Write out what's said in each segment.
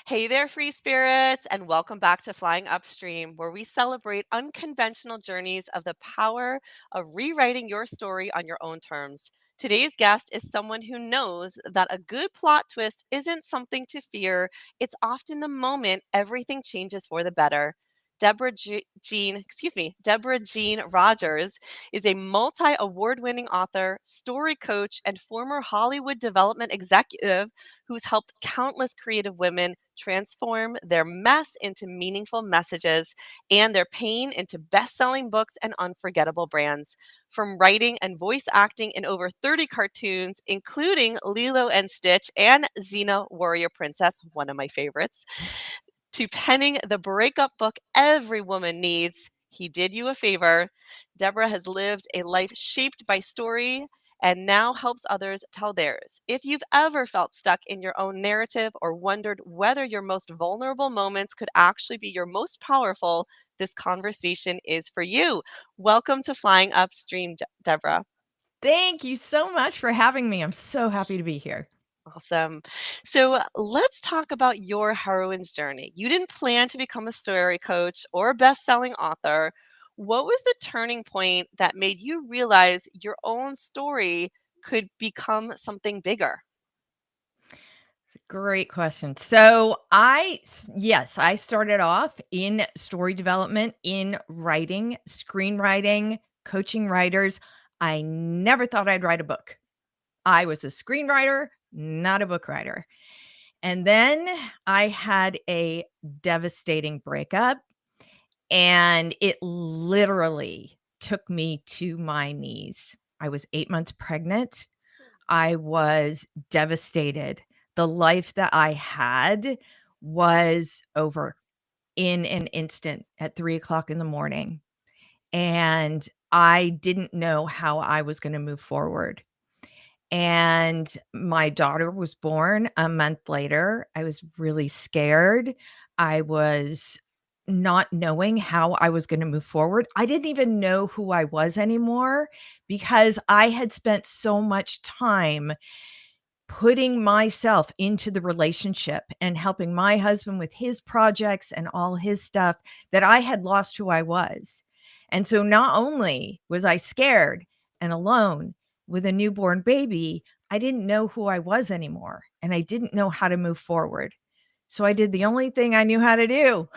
Hey there, free spirits, and welcome back to Flying Upstream, where we celebrate unconventional journeys of the power of rewriting your story on your own terms. Today's guest is someone who knows that a good plot twist isn't something to fear, it's often the moment everything changes for the better. Deborah Jean Rogers is a multi award winning author, story coach, and former Hollywood development executive who's helped countless creative women transform their mess into meaningful messages and their pain into best selling books and unforgettable brands. From writing and voice acting in over 30 cartoons, including Lilo and Stitch and Xena Warrior Princess, one of my favorites, to penning the breakup book every woman needs, He Did You a Favor. Deborah has lived a life shaped by story and now helps others tell theirs. If you've ever felt stuck in your own narrative or wondered whether your most vulnerable moments could actually be your most powerful, this conversation is for you. Welcome to Flying Upstream, Deborah. Thank you so much for having me. I'm so happy to be here. Awesome. So let's talk about your heroine's journey. You didn't plan to become a story coach or a best-selling author. What was the turning point that made you realize your own story could become something bigger? Great question. So I started off in story development, in writing, screenwriting, coaching writers. I never thought I'd write a book. I was a screenwriter, not a book writer. And then I had a devastating breakup, and it literally took me to my knees. I was 8 months pregnant. I was devastated. The life that I had was over in an instant at 3 o'clock in the morning. And I didn't know how I was going to move forward. And my daughter was born a month later. I was really scared. I was not knowing how I was going to move forward. I didn't even know who I was anymore because I had spent so much time putting myself into the relationship and helping my husband with his projects and all his stuff that I had lost who I was. And so not only was I scared and alone with a newborn baby, I didn't know who I was anymore and I didn't know how to move forward. So I did the only thing I knew how to do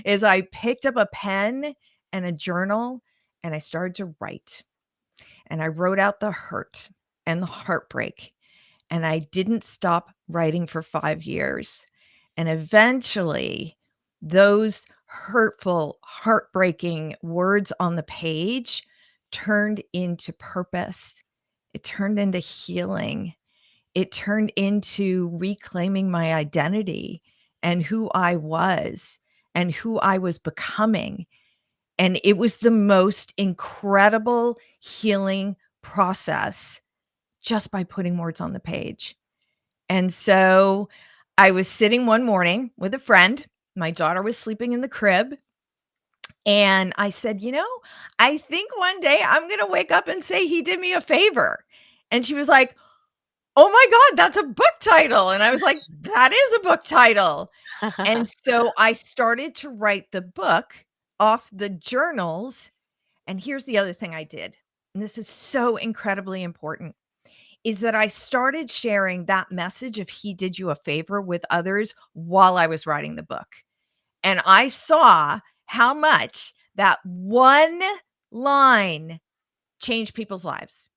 is I picked up a pen and a journal and I started to write. And I wrote out the hurt and the heartbreak, and I didn't stop writing for 5 years. And eventually, those hurtful, heartbreaking words on the page turned into purpose. It turned into healing. It turned into reclaiming my identity and who I was and who I was becoming. And it was the most incredible healing process just by putting words on the page. And so I was sitting one morning with a friend. My daughter was sleeping in the crib. And I said, I think one day I'm going to wake up and say he did me a favor. And she was like, oh my God, that's a book title. And I was like, that is a book title. And so I started to write the book off the journals. And here's the other thing I did. And this is so incredibly important is that I started sharing that message of he did you a favor with others while I was writing the book. And I saw how much that one line changed people's lives.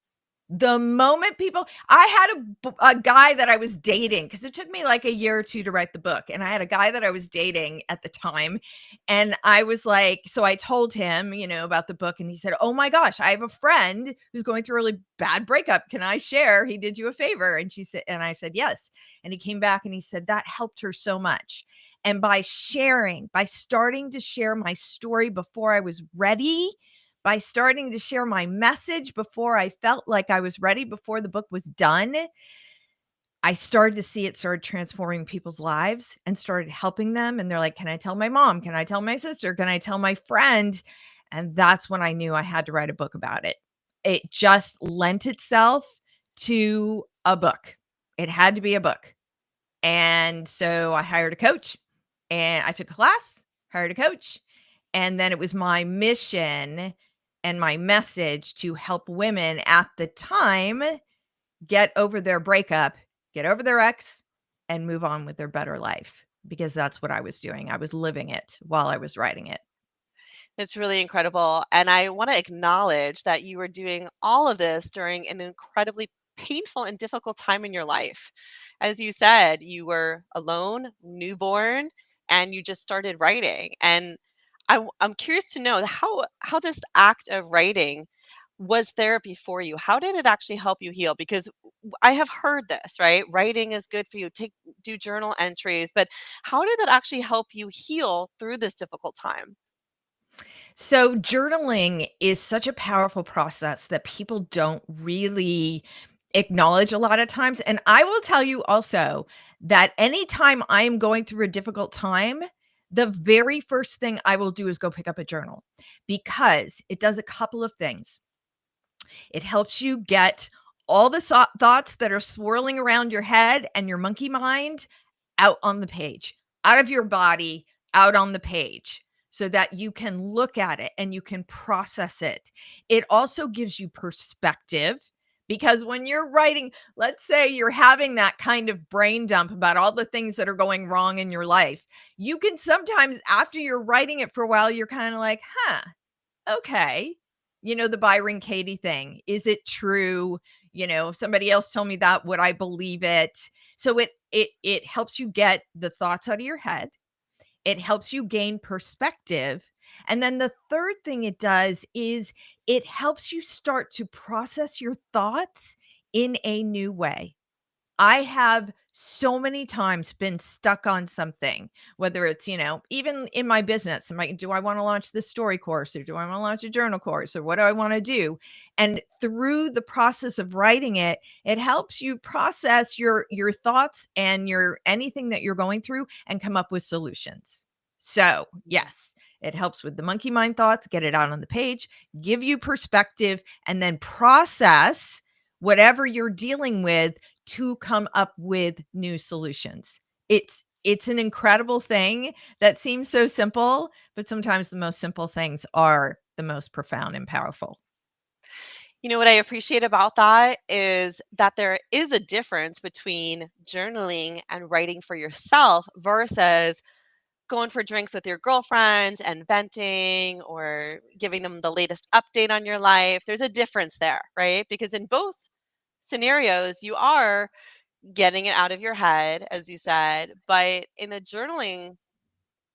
The moment people I had a guy that I was dating because it took me like a year or 2 to write the book, and I had a guy that I was dating at the time, and I was like so I told him, about the book, and he said, "Oh my gosh, I have a friend who's going through a really bad breakup. Can I share? He did you a favor." And I said, "Yes." And he came back and he said, "That helped her so much." And by starting to share my story before I was ready, by starting to share my message before I felt like I was ready, before the book was done, I started to see it started transforming people's lives and started helping them. And they're like, can I tell my mom? Can I tell my sister? Can I tell my friend? And that's when I knew I had to write a book about it. It just lent itself to a book. It had to be a book. And so I hired a coach and I took a class, hired a coach. And then it was my mission and my message to help women at the time get over their breakup, get over their ex, and move on with their better life because that's what I was doing. I was living it while I was writing it. It's really incredible. And I want to acknowledge that you were doing all of this during an incredibly painful and difficult time in your life. As you said, you were alone, newborn, and you just started writing. And I'm curious to know how this act of writing was therapy for you. How did it actually help you heal? Because I have heard this, right? Writing is good for you. Do journal entries, but how did that actually help you heal through this difficult time? So, journaling is such a powerful process that people don't really acknowledge a lot of times. And I will tell you also that anytime I am going through a difficult time, the very first thing I will do is go pick up a journal because it does a couple of things. It helps you get all the thoughts that are swirling around your head and your monkey mind out on the page, out of your body, out on the page, so that you can look at it and you can process it. It also gives you perspective because when you're writing, let's say you're having that kind of brain dump about all the things that are going wrong in your life, you can sometimes, after you're writing it for a while, you're kind of like, huh, okay. The Byron Katie thing. Is it true? If somebody else told me that, would I believe it? So it helps you get the thoughts out of your head. It helps you gain perspective. And then the third thing it does is it helps you start to process your thoughts in a new way. I have so many times been stuck on something, whether it's, even in my business, do I want to launch this story course or do I want to launch a journal course or what do I want to do? And through the process of writing it, it helps you process your thoughts and your anything that you're going through and come up with solutions. So, yes, it helps with the monkey mind thoughts, get it out on the page, give you perspective, and then process whatever you're dealing with to come up with new solutions. It's an incredible thing that seems so simple, but sometimes the most simple things are the most profound and powerful. You know what I appreciate about that is that there is a difference between journaling and writing for yourself versus going for drinks with your girlfriends and venting or giving them the latest update on your life. There's a difference there, right? Because in both scenarios, you are getting it out of your head, as you said, but in the journaling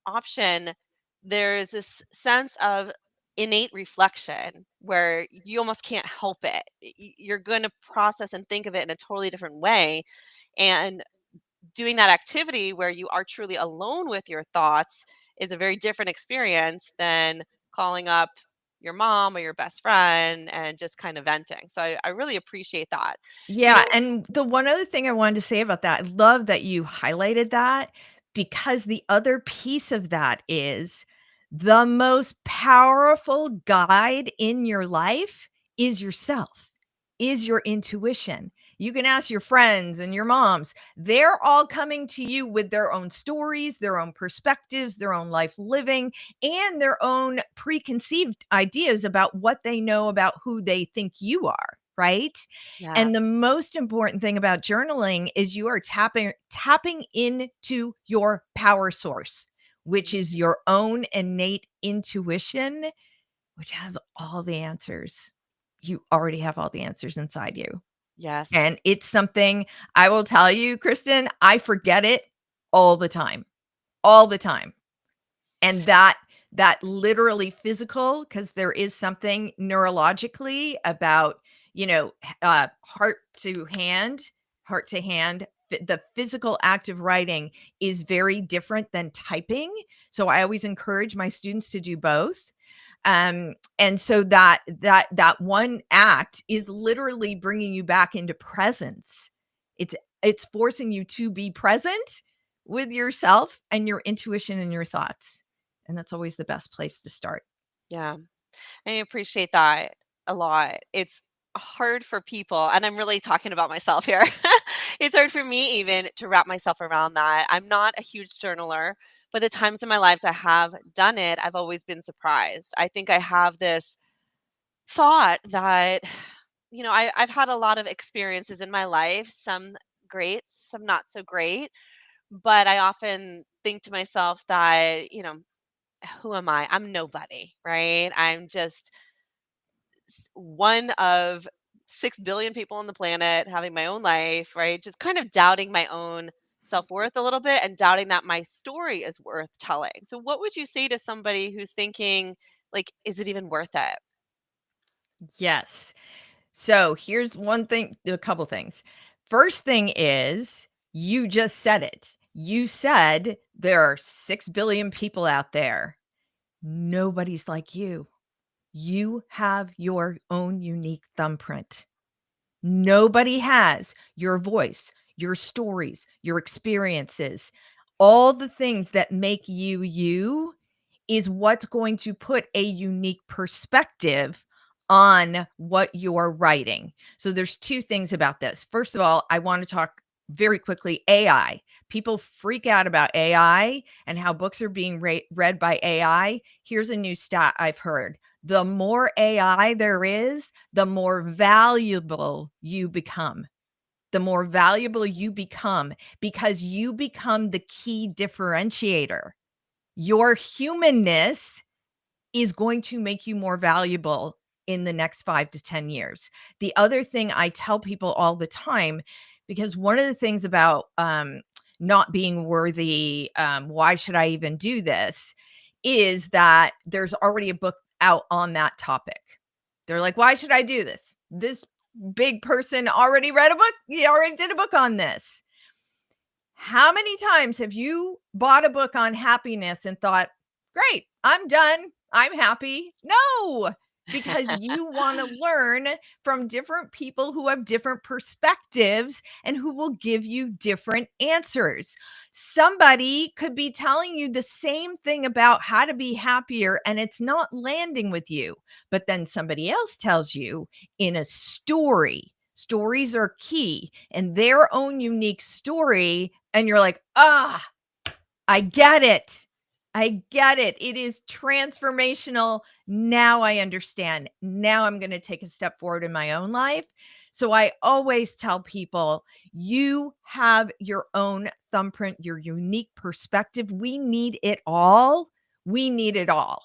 option, there's this sense of innate reflection where you almost can't help it. You're going to process and think of it in a totally different way. And doing that activity where you are truly alone with your thoughts is a very different experience than calling up your mom or your best friend and just kind of venting. So I really appreciate that. You Yeah, know, and the one other thing I wanted to say about that, I love that you highlighted that because the other piece of that is the most powerful guide in your life is yourself, is your intuition. You can ask your friends and your moms. They're all coming to you with their own stories, their own perspectives, their own life living, and their own preconceived ideas about what they know about who they think you are, right? And the yes. most important thing about journaling is you are tapping into your power source, which is Mhm. your own innate intuition, which has all the answers. You already have all the answers inside you. Yes. And it's something I will tell you, Kristen, I forget it all the time. And that literally physical, because there is something neurologically about, heart to hand, the physical act of writing is very different than typing. So I always encourage my students to do both. And so that one act is literally bringing you back into presence. It's it's forcing you to be present with yourself and your intuition and your thoughts. And that's always the best place to start. Yeah. I appreciate that a lot. It's hard for people, and I'm really talking about myself here. It's hard for me even to wrap myself around that. I'm not a huge journaler, but the times in my lives I have done it, I've always been surprised. I think I have this thought that, I've had a lot of experiences in my life, some great, some not so great. But I often think to myself that, who am I? I'm nobody, right? I'm just one of 6 billion people on the planet having my own life, right? Just kind of doubting my own self-worth a little bit and doubting that my story is worth telling. So what would you say to somebody who's thinking like, is it even worth it? Yes. So here's one thing, a couple things. First thing is, you just said it. You said there are 6 billion people out there. Nobody's like you. You have your own unique thumbprint. Nobody has your voice, your stories, your experiences, all the things that make you you is what's going to put a unique perspective on what you're writing. So there's two things about this. First of all, I want to talk very quickly AI. People freak out about AI and how books are being read by AI. Here's a new stat I've heard. The more AI there is, the more valuable you become. The more valuable you become because you become the key differentiator. Your humanness is going to make you more valuable in the next 5 to 10 years. The other thing I tell people all the time, because one of the things about not being worthy, why should I even do this, is that there's already a book out on that topic. They're like, why should I do this? This big person already read a book. He already did a book on this. How many times have you bought a book on happiness and thought, great, I'm done. I'm happy? No, because you want to learn from different people who have different perspectives and who will give you different answers. Somebody could be telling you the same thing about how to be happier and it's not landing with you, but then somebody else tells you in a story. Stories are key and their own unique story. And you're like, I get it. I get it. It is transformational. Now I understand. Now I'm going to take a step forward in my own life. So I always tell people, you have your own thumbprint, your unique perspective. We need it all. We need it all.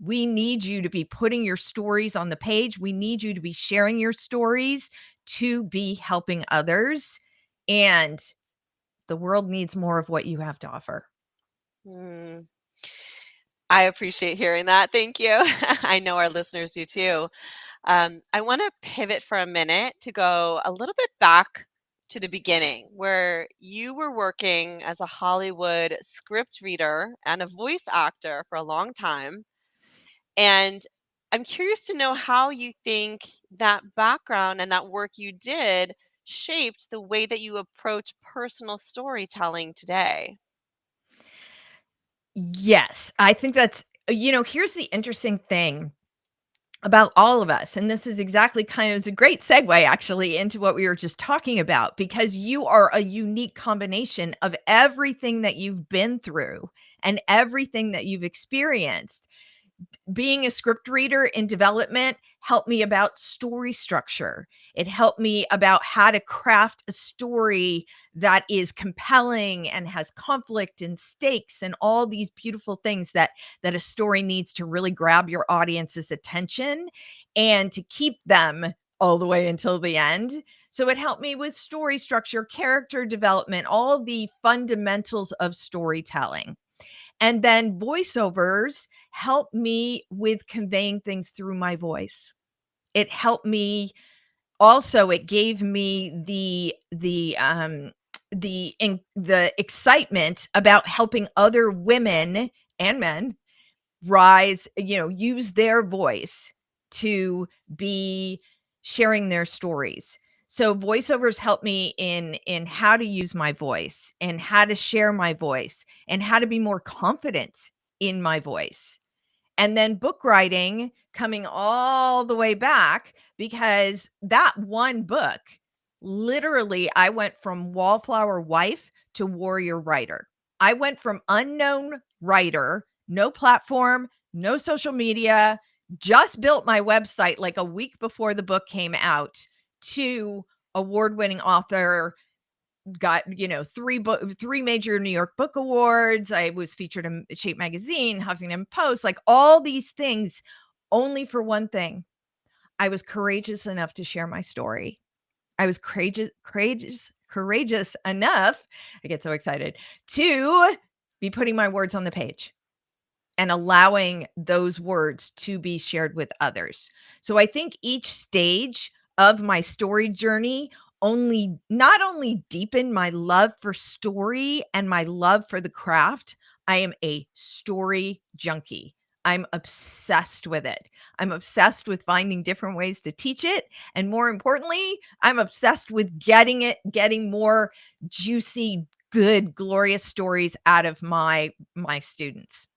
We need you to be putting your stories on the page. We need you to be sharing your stories to be helping others. And the world needs more of what you have to offer. Hmm. I appreciate hearing that. Thank you. I know our listeners do too. I want to pivot for a minute to go a little bit back to the beginning where you were working as a Hollywood script reader and a voice actor for a long time. And I'm curious to know how you think that background and that work you did shaped the way that you approach personal storytelling today. Yes, I think that's, here's the interesting thing about all of us. And this is exactly it's a great segue actually into what we were just talking about, because you are a unique combination of everything that you've been through and everything that you've experienced. Being a script reader in development helped me about story structure. It helped me about how to craft a story that is compelling and has conflict and stakes and all these beautiful things that a story needs to really grab your audience's attention and to keep them all the way until the end. So it helped me with story structure, character development, all the fundamentals of storytelling. And then voiceovers help me with conveying things through my voice. It helped me also, it gave me the excitement about helping other women and men rise, use their voice to be sharing their stories. So voiceovers help me in how to use my voice and how to share my voice and how to be more confident in my voice. And then book writing coming all the way back, because that one book Literally, I went from wallflower wife to warrior writer. I went from unknown writer, no platform, no social media, just built my website like a week before the book came out, to award-winning author, got, 3 major New York Book Awards. I was featured in Shape Magazine, Huffington Post, like all these things, only for one thing. I was courageous enough to share my story. I was courageous enough, I get so excited, to be putting my words on the page and allowing those words to be shared with others. So I think each stage of my story journey not only deepened my love for story and my love for the craft. I am a story junkie. I'm obsessed with it. I'm obsessed with finding different ways to teach it. And more importantly, I'm obsessed with getting more juicy, good, glorious stories out of my students.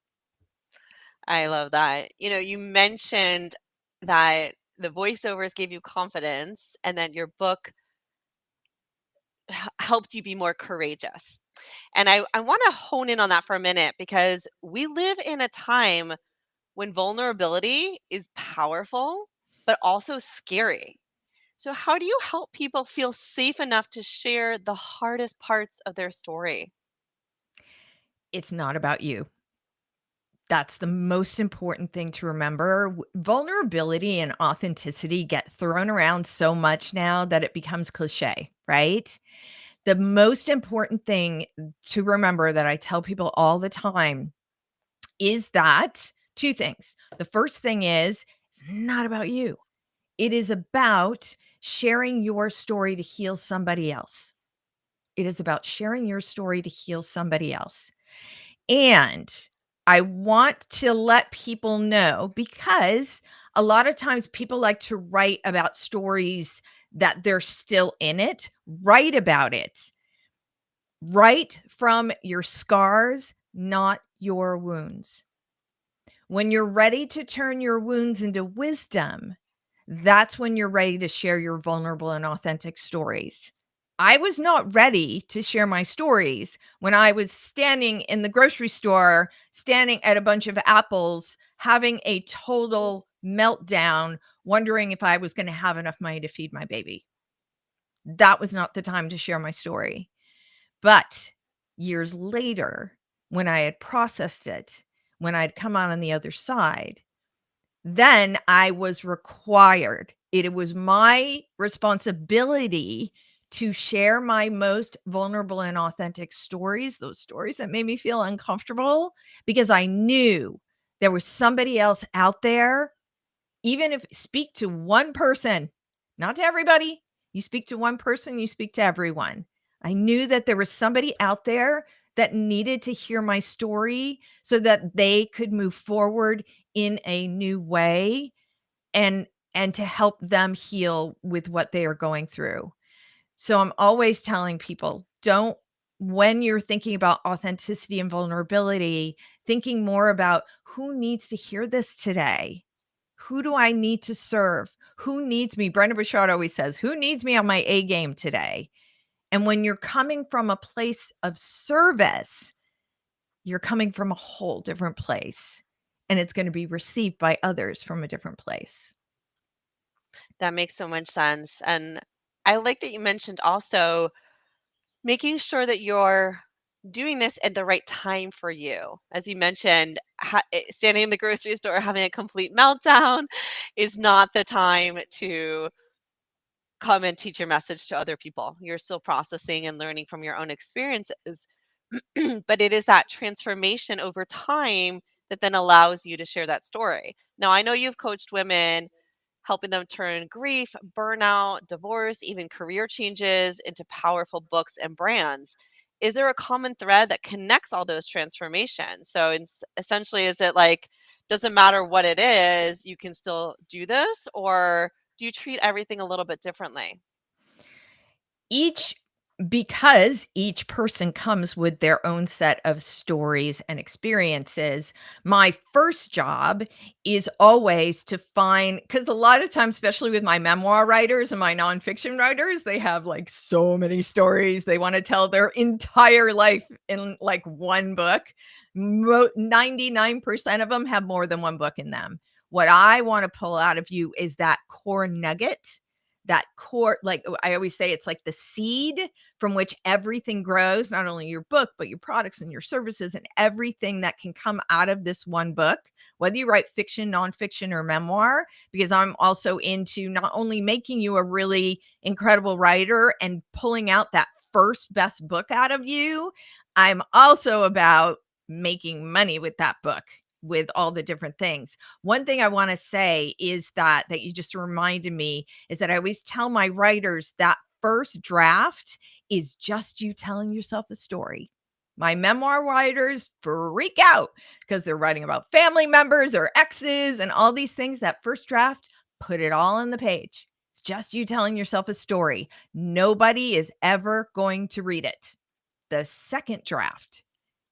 I love that. You mentioned that the voiceovers gave you confidence and then your book helped you be more courageous. And I want to hone in on that for a minute because we live in a time when vulnerability is powerful, but also scary. So, how do you help people feel safe enough to share the hardest parts of their story? It's not about you. That's the most important thing to remember. Vulnerability and authenticity get thrown around so much now that it becomes cliche, right? The most important thing to remember that I tell people all the time is that two things. The first thing is, it's not about you. It is about sharing your story to heal somebody else. It is about sharing your story to heal somebody else. And I want to let people know, because a lot of times people like to write about stories that they're still in it. Write about it. Write from your scars, not your wounds. When you're ready to turn your wounds into wisdom, that's when you're ready to share your vulnerable and authentic stories. I was not ready to share my stories when I was standing in the grocery store, standing at a bunch of apples, having a total meltdown, wondering if I was going to have enough money to feed my baby. That was not the time to share my story. But years later, when I had processed it, when I'd come out on the other side, then I was required. It was my responsibility to share my most vulnerable and authentic stories, those stories that made me feel uncomfortable, because I knew there was somebody else out there. Even if speak to one person, not to everybody. You speak to one person, you speak to everyone. I knew that there was somebody out there that needed to hear my story so that they could move forward in a new way, and to help them heal with what they are going through. So I'm always telling people, don't, when you're thinking about authenticity and vulnerability, thinking more about who needs to hear this today. Who do I need to serve? Who needs me? Brenda Bouchard always says, who needs me on my A game today? And when you're coming from a place of service, you're coming from a whole different place, and it's going to be received by others from a different place. That makes so much sense. And I like that you mentioned also making sure that you're doing this at the right time for you. As you mentioned, standing in the grocery store having a complete meltdown is not the time to come and teach your message to other people. You're still processing and learning from your own experiences. But it is that transformation over time that then allows you to share that story. Now, I know you've coached women, helping them turn grief, burnout, divorce, even career changes into powerful books and brands. Is there a common thread that connects all those transformations? So essentially, is it like, doesn't matter what it is, you can still do this? Or do you treat everything a little bit differently? Each Because each person comes with their own set of stories and experiences, my first job is always to find, because a lot of times, especially with my memoir writers and my nonfiction writers, they have like so many stories. They want to tell their entire life in like one book. 99% of them have more than one book in them. What I want to pull out of you is that core nugget, that core, like I always say, it's like the seed from which everything grows, not only your book, but your products and your services and everything that can come out of this one book, whether you write fiction, nonfiction, or memoir, because I'm also into not only making you a really incredible writer and pulling out that first best book out of you, I'm also about making money with that book, with all the different things. One thing I want to say is that you just reminded me is that I always tell my writers that first draft is just you telling yourself a story. My memoir writers freak out because they're writing about family members or exes and all these things. That first draft, put it all on the page. It's just you telling yourself a story. Nobody is ever going to read it. The second draft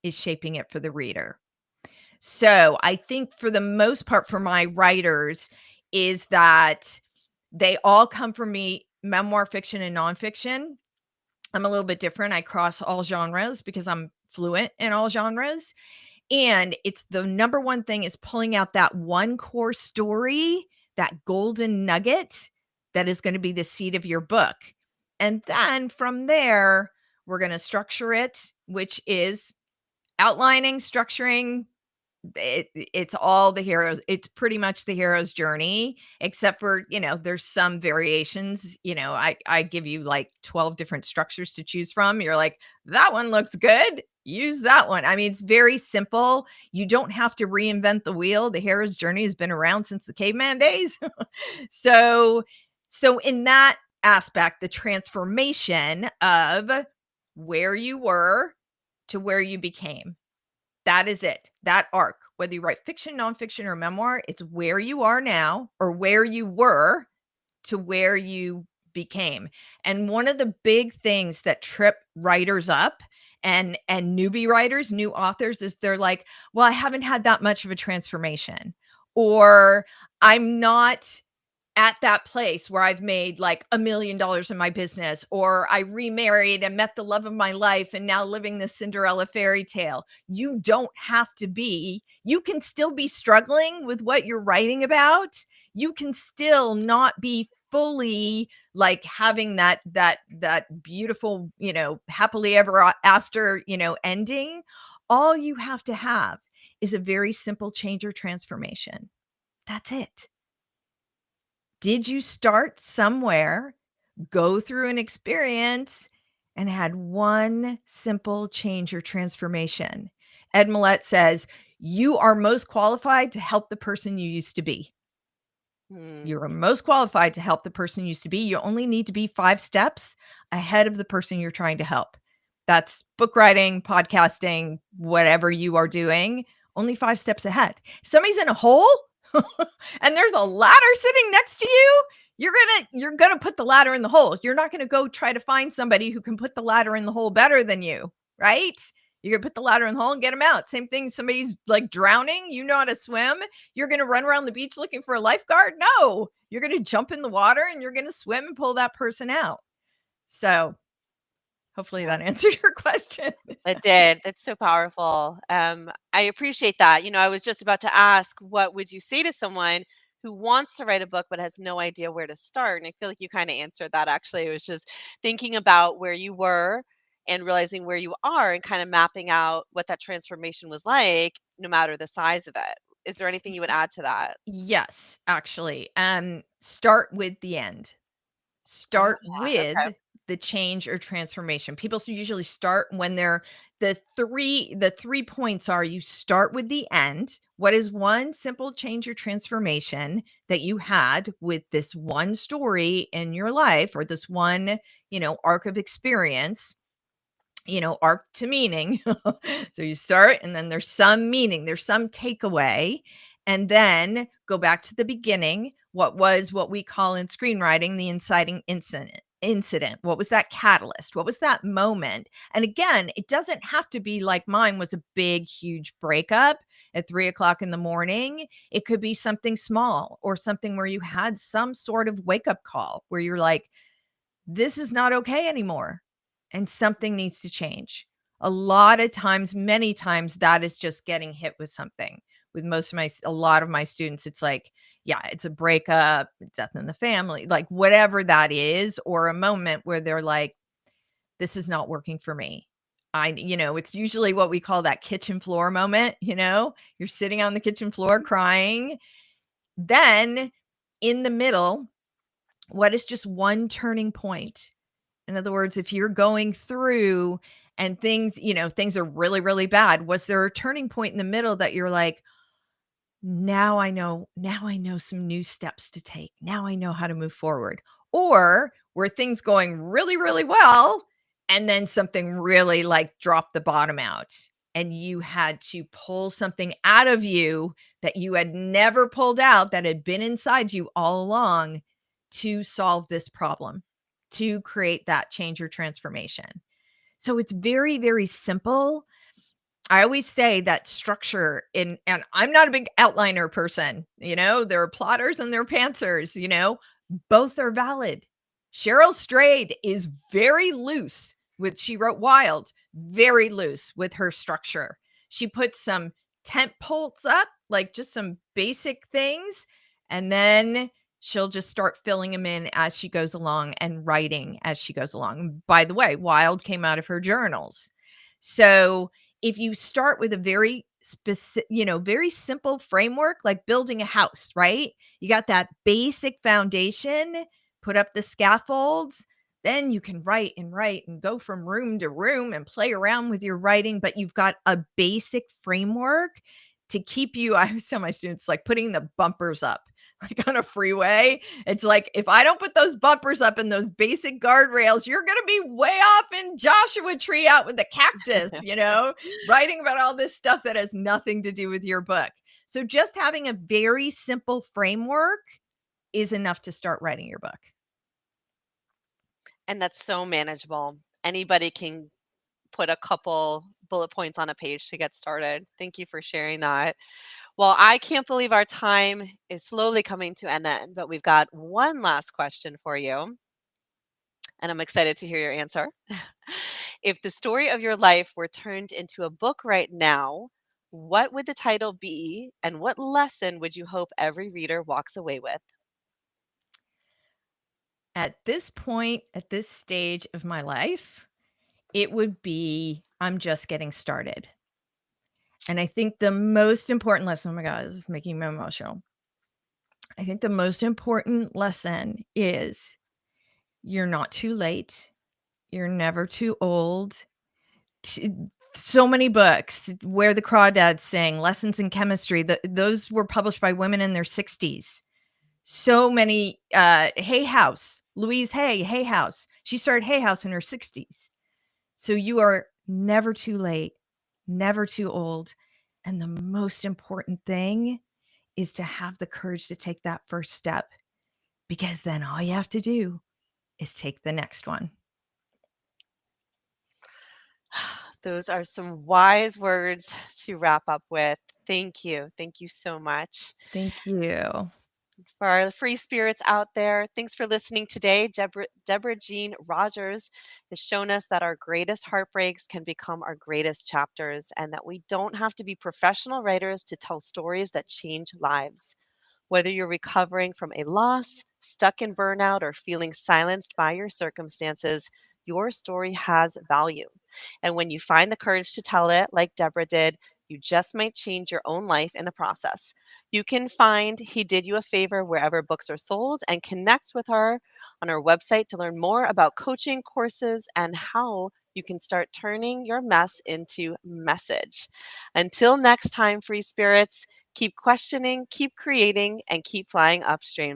is shaping it for the reader. So I think for the most part for my writers is that they all come from me, memoir, fiction, and nonfiction. I'm a little bit different. I cross all genres because I'm fluent in all genres. And it's the number one thing is pulling out that one core story, that golden nugget that is going to be the seed of your book. And then from there, we're going to structure it, which is outlining, structuring, it's all the heroes. It's pretty much the hero's journey, except for, there's some variations. I give you like 12 different structures to choose from. You're like, that one looks good. Use that one. I mean, it's very simple. You don't have to reinvent the wheel. The hero's journey has been around since the caveman days. so, so in that aspect, the transformation of where you were to where you became. That is it. That arc, whether you write fiction, nonfiction, or memoir, it's where you are now or where you were to where you became. And one of the big things that trip writers up and newbie writers, new authors, is they're like, well, I haven't had that much of a transformation, or I'm not at that place where I've made like $1 million in my business, or I remarried and met the love of my life and now living this Cinderella fairy tale. You don't have to be, you can still be struggling with what you're writing about. You can still not be fully like having that beautiful, happily ever after, ending. All you have to have is a very simple change or transformation. That's it. Did you start somewhere, go through an experience, and had one simple change or transformation? Ed Millett says, you are most qualified to help the person you used to be. Hmm. You are most qualified to help the person you used to be. You only need to be 5 steps ahead of the person you're trying to help. That's book writing, podcasting, whatever you are doing, only 5 steps ahead. If somebody's in a hole and there's a ladder sitting next to you, you're going to put the ladder in the hole. You're not going to go try to find somebody who can put the ladder in the hole better than you, right? You're going to put the ladder in the hole and get them out. Same thing, somebody's like drowning, you know how to swim. You're going to run around the beach looking for a lifeguard? No, you're going to jump in the water and you're going to swim and pull that person out. So hopefully Yeah. that answered your question. It did. That's so powerful. I appreciate that. I was just about to ask, what would you say to someone who wants to write a book but has no idea where to start? And I feel like you kind of answered that actually. It was just thinking about where you were and realizing where you are and kind of mapping out what that transformation was like, no matter the size of it. Is there anything you would add to that? Yes, actually. Start with the end. Oh, Start yeah. Okay. with the change or transformation. People usually start when they're the three points are you start with the end. What is one simple change or transformation that you had with this one story in your life, or this one, arc of experience, arc to meaning. So you start and then there's some meaning, there's some takeaway, and then go back to the beginning. What was what we call in screenwriting the inciting incident? incident? What was that catalyst? What was that moment? And again, it doesn't have to be like mine was a big, huge breakup at 3 o'clock in the morning. It could be something small or something where you had some sort of wake up call where you're like, this is not okay anymore and something needs to change. A lot of times, many times, that is just getting hit with something. With a lot of my students, it's like, yeah, it's a breakup, death in the family, like whatever that is, or a moment where they're like, this is not working for me. It's usually what we call that kitchen floor moment. You're sitting on the kitchen floor crying. Then in the middle, what is just one turning point? In other words, if you're going through and things are really, really bad, was there a turning point in the middle that you're like, now I know some new steps to take. Now I know how to move forward. Or were things going really, really well and then something really like dropped the bottom out and you had to pull something out of you that you had never pulled out that had been inside you all along to solve this problem, to create that change or transformation. So it's very, very simple. I always say that structure and I'm not a big outliner person, there are plotters and there are pantsers, both are valid. Cheryl Strayed is very loose with she wrote Wild, very loose with her structure. She puts some tent poles up, like just some basic things, and then she'll just start filling them in as she goes along and writing as she goes along. By the way, Wild came out of her journals. So if you start with a very specific, very simple framework, like building a house, right? You got that basic foundation, put up the scaffolds, then you can write and go from room to room and play around with your writing, but you've got a basic framework to keep you. I always tell my students, like putting the bumpers up. Like on a freeway, it's like, if I don't put those bumpers up and those basic guardrails, you're going to be way off in Joshua Tree out with the cactus, writing about all this stuff that has nothing to do with your book. So just having a very simple framework is enough to start writing your book. And that's so manageable. Anybody can put a couple bullet points on a page to get started. Thank you for sharing that. Well, I can't believe our time is slowly coming to an end, but we've got one last question for you. And I'm excited to hear your answer. If the story of your life were turned into a book right now, what would the title be? And what lesson would you hope every reader walks away with? At this point, at this stage of my life, it would be, I'm just getting started. And I think the most important lesson, oh my God, this is making me emotional. I think the most important lesson is you're not too late. You're never too old. So many books, Where the Crawdads Sing, Lessons in Chemistry, those were published by women in their 60s. So many, Hay House, Louise Hay, Hay House. She started Hay House in her 60s. So you are never too late, never too old. And the most important thing is to have the courage to take that first step, because then all you have to do is take the next one. Those are some wise words to wrap up with. Thank you. Thank you so much. Thank you. For our free spirits out there, thanks for listening today. Deborah Jean Rogers has shown us that our greatest heartbreaks can become our greatest chapters, and that we don't have to be professional writers to tell stories that change lives. Whether you're recovering from a loss, stuck in burnout, or feeling silenced by your circumstances, your story has value. And when you find the courage to tell it, like Deborah did, you just might change your own life in the process. You can find He Did You a Favor wherever books are sold, and connect with her on our website to learn more about coaching courses and how you can start turning your mess into message. Until next time, free spirits, keep questioning, keep creating, and keep flying upstream.